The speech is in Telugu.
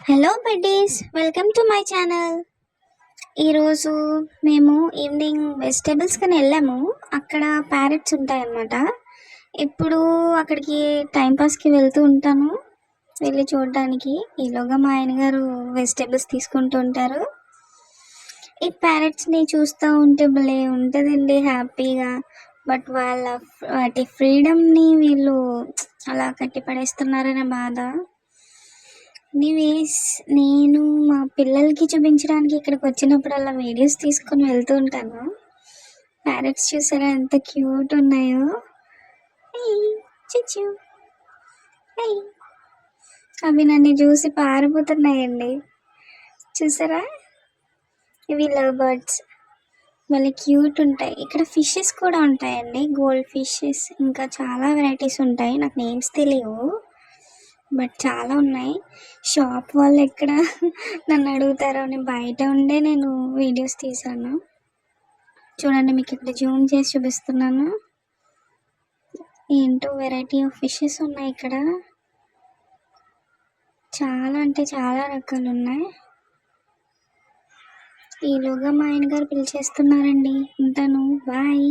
Hello buddies, welcome to my channel. ఈరోజు మేము ఈవినింగ్ వెజిటేబుల్స్ కని వెళ్ళాము. అక్కడ ప్యారెట్స్ ఉంటాయన్నమాట. ఇప్పుడు అక్కడికి టైంపాస్కి వెళ్తూ ఉంటాను, వెళ్ళి చూడడానికి. ఈలోగా మా ఆయన గారు వెజిటేబుల్స్ తీసుకుంటూ ఉంటారు. ఈ ప్యారెట్స్ని చూస్తూ ఉంటే భలే ఉంటుందండి, హ్యాపీగా. బట్ వాటి ఫ్రీడమ్ని వీళ్ళు అలా కట్టిపడేస్తున్నారనే బాధ. ఎనీవేస్, నేను మా పిల్లలకి చూపించడానికి ఇక్కడికి వచ్చినప్పుడల్లా వీడియోస్ తీసుకొని వెళ్తూ ఉంటాను. ప్యారెట్స్ చూసారా ఎంత క్యూట్ ఉన్నాయో. చిచ్చు, అవి నన్ను చూసి పారిపోతున్నాయండి. చూసారా, ఇవి లవ్ బర్డ్స్, మళ్ళీ క్యూట్ ఉంటాయి. ఇక్కడ ఫిషెస్ కూడా ఉంటాయండి, గోల్డ్ ఫిషెస్, ఇంకా చాలా వెరైటీస్ ఉంటాయి. నాకు నేమ్స్ తెలియవు, బట్ చాలా ఉన్నాయి. షాప్ వాళ్ళు ఎక్కడ నన్ను అడుగుతారో అని బయట ఉండే నేను వీడియోస్ తీసాను. చూడండి, మీకు ఇక్కడ జూమ్ చేసి చూపిస్తున్నాను. ఏంటో వెరైటీ ఆఫ్ ఫిషెస్ ఉన్నాయి ఇక్కడ. చాలా అంటే చాలా రకాలు ఉన్నాయి. ఈలోగా మా ఆయన గారు పిలిచేస్తున్నారండి. ఉంటాను, బాయ్.